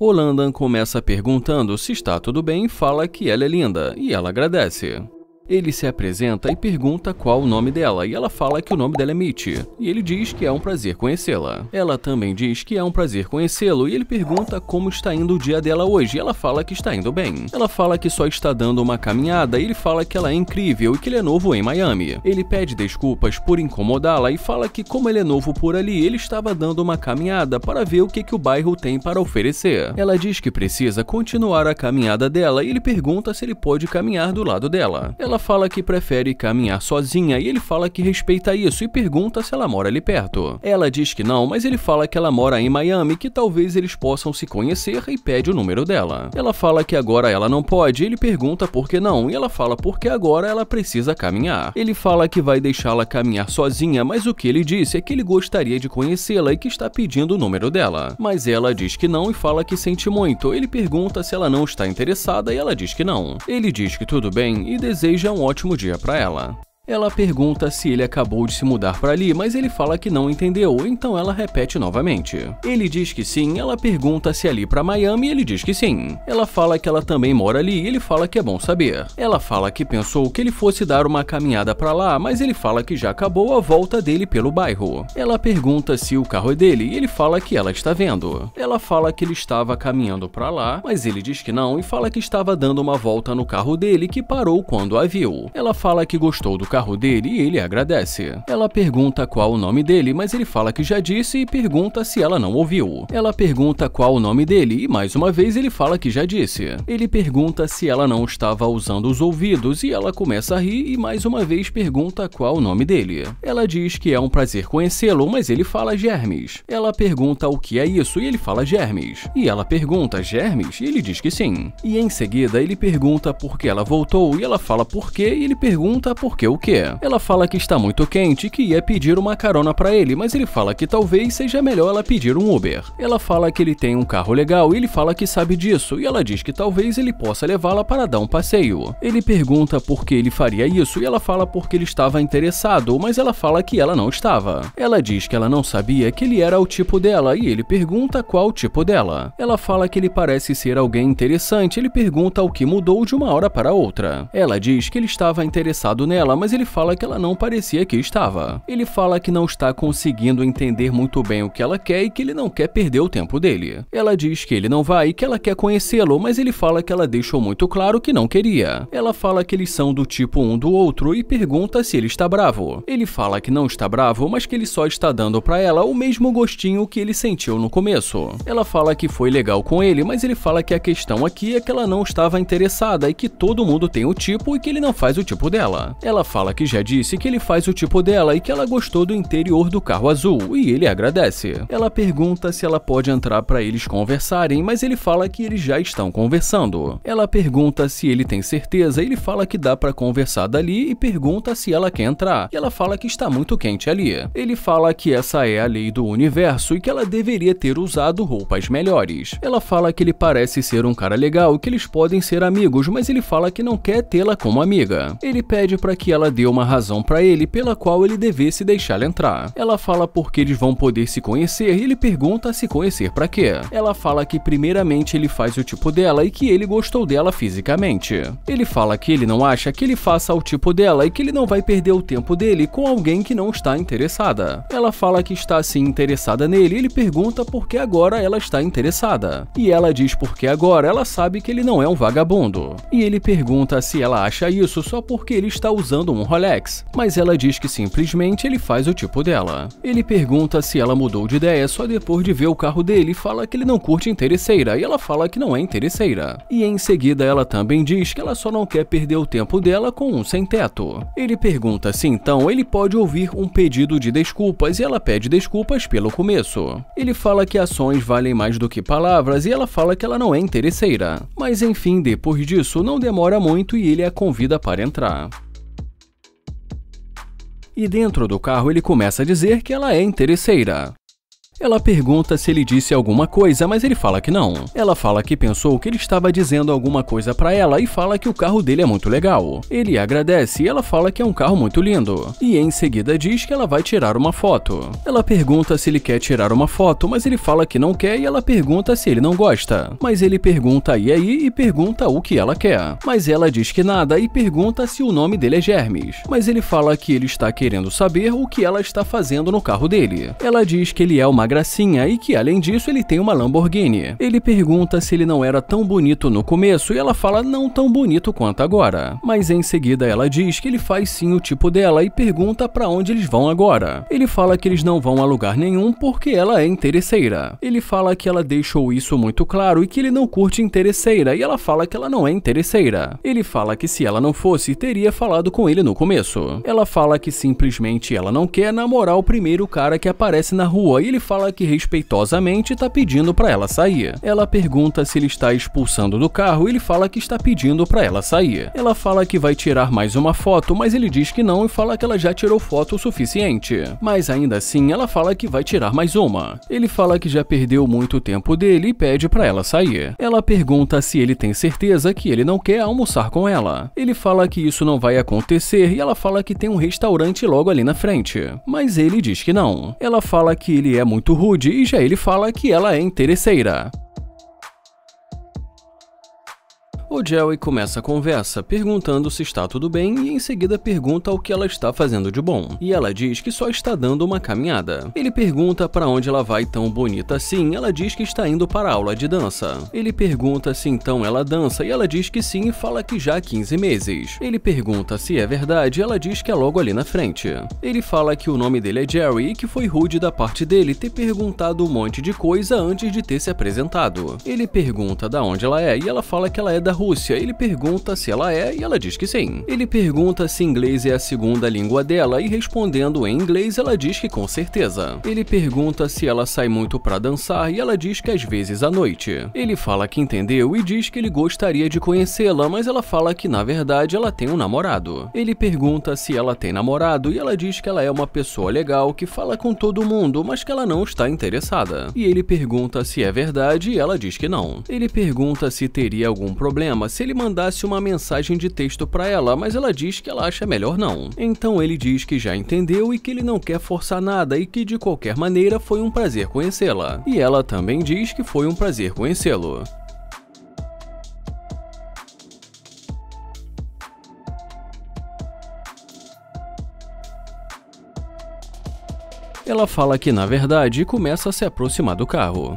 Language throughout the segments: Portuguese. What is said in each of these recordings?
O Landan começa perguntando se está tudo bem e fala que ela é linda, e ela agradece. Ele se apresenta e pergunta qual o nome dela, e ela fala que o nome dela é Mitty, e ele diz que é um prazer conhecê-la. Ela também diz que é um prazer conhecê-lo, e ele pergunta como está indo o dia dela hoje, e ela fala que está indo bem. Ela fala que só está dando uma caminhada, e ele fala que ela é incrível e que ele é novo em Miami. Ele pede desculpas por incomodá-la e fala que como ele é novo por ali, ele estava dando uma caminhada para ver o que o bairro tem para oferecer. Ela diz que precisa continuar a caminhada dela, e ele pergunta se ele pode caminhar do lado dela. Ela fala que prefere caminhar sozinha e ele fala que respeita isso e pergunta se ela mora ali perto. Ela diz que não, mas ele fala que ela mora em Miami e que talvez eles possam se conhecer e pede o número dela. Ela fala que agora ela não pode, ele pergunta por que não e ela fala porque agora ela precisa caminhar. Ele fala que vai deixá-la caminhar sozinha, mas o que ele disse é que ele gostaria de conhecê-la e que está pedindo o número dela. Mas ela diz que não e fala que sente muito. Ele pergunta se ela não está interessada e ela diz que não. Ele diz que tudo bem e deseja um ótimo dia para ela. Ela pergunta se ele acabou de se mudar para ali, mas ele fala que não entendeu, então ela repete novamente. Ele diz que sim, ela pergunta se é ali para Miami e ele diz que sim. Ela fala que ela também mora ali e ele fala que é bom saber. Ela fala que pensou que ele fosse dar uma caminhada para lá, mas ele fala que já acabou a volta dele pelo bairro. Ela pergunta se o carro é dele e ele fala que ela está vendo. Ela fala que ele estava caminhando para lá, mas ele diz que não e fala que estava dando uma volta no carro dele e que parou quando a viu. Ela fala que gostou do carro dele e ele agradece. Ela pergunta qual o nome dele, mas ele fala que já disse e pergunta se ela não ouviu. Ela pergunta qual o nome dele e mais uma vez ele fala que já disse. Ele pergunta se ela não estava usando os ouvidos e ela começa a rir e mais uma vez pergunta qual o nome dele. Ela diz que é um prazer conhecê-lo, mas ele fala germes. Ela pergunta o que é isso e ele fala germes. E ela pergunta germes e ele diz que sim. E em seguida ele pergunta por que ela voltou e ela fala por quê e ele pergunta por que o quê. Ela fala que está muito quente e que ia pedir uma carona para ele, mas ele fala que talvez seja melhor ela pedir um Uber. Ela fala que ele tem um carro legal e ele fala que sabe disso, e ela diz que talvez ele possa levá-la para dar um passeio. Ele pergunta por que ele faria isso e ela fala porque ele estava interessado, mas ela fala que ela não estava. Ela diz que ela não sabia que ele era o tipo dela e ele pergunta qual o tipo dela. Ela fala que ele parece ser alguém interessante, ele pergunta o que mudou de uma hora para outra. Ela diz que ele estava interessado nela, mas ele fala que ela não parecia que estava. Ele fala que não está conseguindo entender muito bem o que ela quer e que ele não quer perder o tempo dele. Ela diz que ele não vai e que ela quer conhecê-lo, mas ele fala que ela deixou muito claro que não queria. Ela fala que eles são do tipo um do outro e pergunta se ele está bravo. Ele fala que não está bravo, mas que ele só está dando para ela o mesmo gostinho que ele sentiu no começo. Ela fala que foi legal com ele, mas ele fala que a questão aqui é que ela não estava interessada e que todo mundo tem o tipo e que ele não faz o tipo dela. Ela fala que já disse que ele faz o tipo dela e que ela gostou do interior do carro azul, e ele agradece. Ela pergunta se ela pode entrar para eles conversarem, mas ele fala que eles já estão conversando. Ela pergunta se ele tem certeza, ele fala que dá para conversar dali e pergunta se ela quer entrar, e ela fala que está muito quente ali. Ele fala que essa é a lei do universo e que ela deveria ter usado roupas melhores. Ela fala que ele parece ser um cara legal e que eles podem ser amigos, mas ele fala que não quer tê-la como amiga. Ele pede para que ela dê uma razão para ele pela qual ele devesse deixá-la entrar. Ela fala porque eles vão poder se conhecer e ele pergunta se conhecer para quê. Ela fala que primeiramente ele faz o tipo dela e que ele gostou dela fisicamente. Ele fala que ele não acha que ele faça o tipo dela e que ele não vai perder o tempo dele com alguém que não está interessada. Ela fala que está sim interessada nele e ele pergunta por que agora ela está interessada. E ela diz porque agora ela sabe que ele não é um vagabundo. E ele pergunta se ela acha isso só porque ele está usando um Rolex, mas ela diz que simplesmente ele faz o tipo dela. Ele pergunta se ela mudou de ideia só depois de ver o carro dele e fala que ele não curte interesseira, e ela fala que não é interesseira. E em seguida ela também diz que ela só não quer perder o tempo dela com um sem-teto. Ele pergunta se então ele pode ouvir um pedido de desculpas e ela pede desculpas pelo começo. Ele fala que ações valem mais do que palavras e ela fala que ela não é interesseira. Mas enfim, depois disso não demora muito e ele a convida para entrar. E dentro do carro ele começa a dizer que ela é interesseira. Ela pergunta se ele disse alguma coisa, mas ele fala que não. Ela fala que pensou que ele estava dizendo alguma coisa pra ela e fala que o carro dele é muito legal. Ele agradece e ela fala que é um carro muito lindo. E em seguida diz que ela vai tirar uma foto. Ela pergunta se ele quer tirar uma foto, mas ele fala que não quer e ela pergunta se ele não gosta. Mas ele pergunta e aí e pergunta o que ela quer. Mas ela diz que nada e pergunta se o nome dele é Germes. Mas ele fala que ele está querendo saber o que ela está fazendo no carro dele. Ela diz que ele é uma gracinha e que além disso ele tem uma Lamborghini. Ele pergunta se ele não era tão bonito no começo e ela fala não tão bonito quanto agora. Mas em seguida ela diz que ele faz sim o tipo dela e pergunta pra onde eles vão agora. Ele fala que eles não vão a lugar nenhum porque ela é interesseira. Ele fala que ela deixou isso muito claro e que ele não curte interesseira e ela fala que ela não é interesseira. Ele fala que se ela não fosse, teria falado com ele no começo. Ela fala que simplesmente ela não quer namorar o primeiro cara que aparece na rua e ele fala que respeitosamente tá pedindo pra ela sair. Ela pergunta se ele está expulsando do carro e ele fala que está pedindo pra ela sair. Ela fala que vai tirar mais uma foto, mas ele diz que não e fala que ela já tirou foto o suficiente. Mas ainda assim, ela fala que vai tirar mais uma. Ele fala que já perdeu muito tempo dele e pede pra ela sair. Ela pergunta se ele tem certeza que ele não quer almoçar com ela. Ele fala que isso não vai acontecer e ela fala que tem um restaurante logo ali na frente. Mas ele diz que não. Ela fala que ele é muito rude e já ele fala que ela é interesseira. O Joey começa a conversa, perguntando se está tudo bem e em seguida pergunta o que ela está fazendo de bom. E ela diz que só está dando uma caminhada. Ele pergunta para onde ela vai tão bonita assim, ela diz que está indo para a aula de dança. Ele pergunta se então ela dança e ela diz que sim e fala que já há 15 meses. Ele pergunta se é verdade e ela diz que é logo ali na frente. Ele fala que o nome dele é Jerry e que foi rude da parte dele ter perguntado um monte de coisa antes de ter se apresentado. Ele pergunta da onde ela é e ela fala que ela é da Rússia. Ele pergunta se ela é e ela diz que sim. Ele pergunta se inglês é a segunda língua dela e respondendo em inglês ela diz que com certeza. Ele pergunta se ela sai muito pra dançar e ela diz que às vezes à noite. Ele fala que entendeu e diz que ele gostaria de conhecê-la, mas ela fala que na verdade ela tem um namorado. Ele pergunta se ela tem namorado e ela diz que ela é uma pessoa legal que fala com todo mundo, mas que ela não está interessada. E ele pergunta se é verdade e ela diz que não. Ele pergunta se teria algum problema se ele mandasse uma mensagem de texto pra ela, mas ela diz que ela acha melhor não. Então ele diz que já entendeu e que ele não quer forçar nada e que de qualquer maneira foi um prazer conhecê-la. E ela também diz que foi um prazer conhecê-lo. Ela fala que na verdade começa a se aproximar do carro.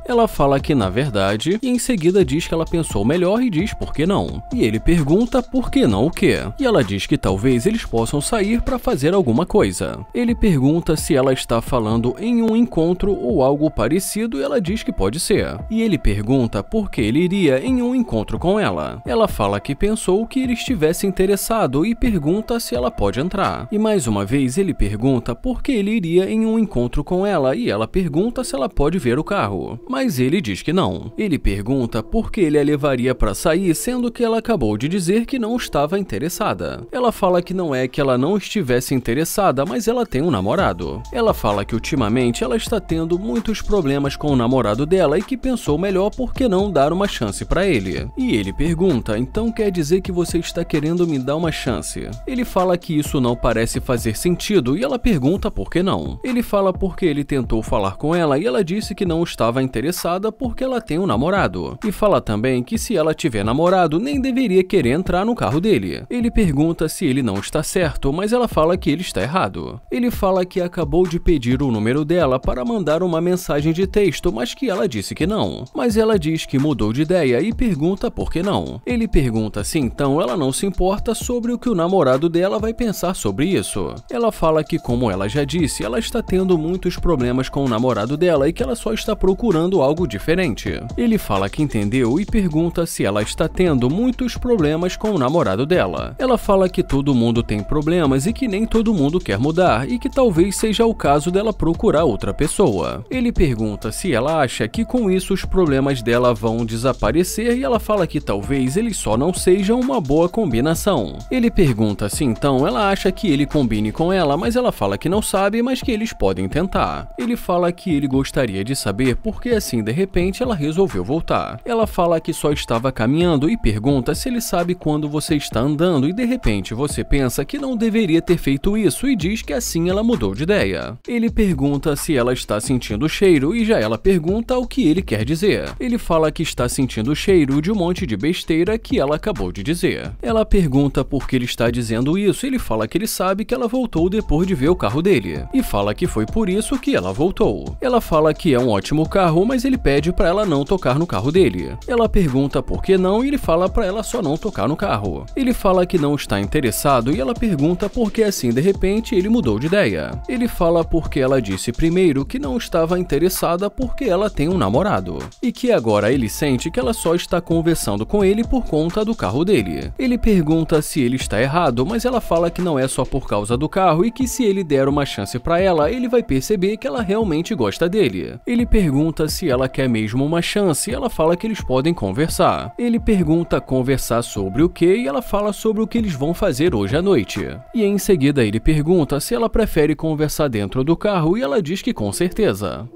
Ela fala que na verdade, e em seguida diz que ela pensou melhor e diz por que não. E ele pergunta por que não o quê. E ela diz que talvez eles possam sair para fazer alguma coisa. Ele pergunta se ela está falando em um encontro ou algo parecido e ela diz que pode ser. E ele pergunta por que ele iria em um encontro com ela. Ela fala que pensou que ele estivesse interessado e pergunta se ela pode entrar. E mais uma vez ele pergunta por que ele iria em um encontro com ela e ela pergunta se ela pode ver o carro. Mas ele diz que não. Ele pergunta por que ele a levaria para sair, sendo que ela acabou de dizer que não estava interessada. Ela fala que não é que ela não estivesse interessada, mas ela tem um namorado. Ela fala que ultimamente ela está tendo muitos problemas com o namorado dela e que pensou melhor por que não dar uma chance para ele. E ele pergunta, então quer dizer que você está querendo me dar uma chance? Ele fala que isso não parece fazer sentido e ela pergunta por que não. Ele fala porque ele tentou falar com ela e ela disse que não estava interessada porque ela tem um namorado. E fala também que se ela tiver namorado, nem deveria querer entrar no carro dele. Ele pergunta se ele não está certo, mas ela fala que ele está errado. Ele fala que acabou de pedir o número dela para mandar uma mensagem de texto, mas que ela disse que não. Mas ela diz que mudou de ideia e pergunta por que não. Ele pergunta se então ela não se importa sobre o que o namorado dela vai pensar sobre isso. Ela fala que, como ela já disse, ela está tendo muitos problemas com o namorado dela e que ela só está procurando fazendo algo diferente. Ele fala que entendeu e pergunta se ela está tendo muitos problemas com o namorado dela. Ela fala que todo mundo tem problemas e que nem todo mundo quer mudar e que talvez seja o caso dela procurar outra pessoa. Ele pergunta se ela acha que com isso os problemas dela vão desaparecer e ela fala que talvez eles só não sejam uma boa combinação. Ele pergunta se então ela acha que ele combine com ela, mas ela fala que não sabe, mas que eles podem tentar. Ele fala que ele gostaria de saber porque assim de repente ela resolveu voltar. Ela fala que só estava caminhando e pergunta se ele sabe quando você está andando e de repente você pensa que não deveria ter feito isso e diz que assim ela mudou de ideia. Ele pergunta se ela está sentindo o cheiro e já ela pergunta o que ele quer dizer. Ele fala que está sentindo o cheiro de um monte de besteira que ela acabou de dizer. Ela pergunta por que ele está dizendo isso e ele fala que ele sabe que ela voltou depois de ver o carro dele e fala que foi por isso que ela voltou. Ela fala que é um ótimo carro, mas ele pede para ela não tocar no carro dele. Ela pergunta por que não e ele fala para ela só não tocar no carro. Ele fala que não está interessado e ela pergunta por que assim de repente ele mudou de ideia. Ele fala porque ela disse primeiro que não estava interessada porque ela tem um namorado e que agora ele sente que ela só está conversando com ele por conta do carro dele. Ele pergunta se ele está errado, mas ela fala que não é só por causa do carro e que se ele der uma chance para ela, ele vai perceber que ela realmente gosta dele. Ele pergunta se ela quer mesmo uma chance e ela fala que eles podem conversar. Ele pergunta conversar sobre o que e ela fala sobre o que eles vão fazer hoje à noite. E em seguida ele pergunta se ela prefere conversar dentro do carro e ela diz que com certeza.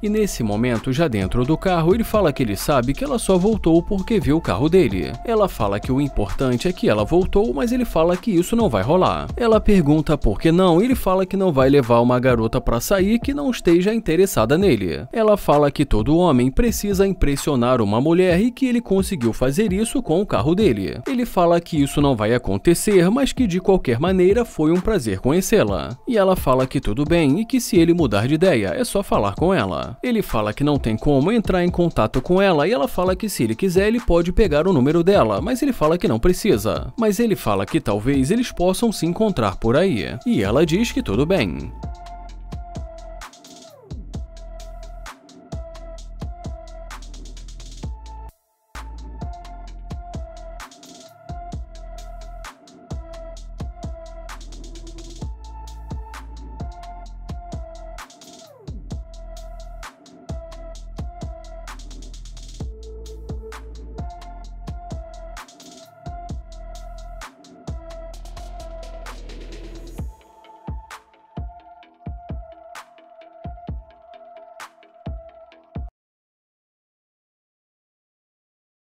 E nesse momento, já dentro do carro, ele fala que ele sabe que ela só voltou porque viu o carro dele. Ela fala que o importante é que ela voltou, mas ele fala que isso não vai rolar. Ela pergunta por que não e ele fala que não vai levar uma garota pra sair que não esteja interessada nele. Ela fala que todo homem precisa impressionar uma mulher e que ele conseguiu fazer isso com o carro dele. Ele fala que isso não vai acontecer, mas que de qualquer maneira foi um prazer conhecê-la. E ela fala que tudo bem e que se ele mudar de ideia é só falar com ela. Ele fala que não tem como entrar em contato com ela e ela fala que se ele quiser ele pode pegar o número dela, mas ele fala que não precisa. Mas ele fala que talvez eles possam se encontrar por aí. E ela diz que tudo bem.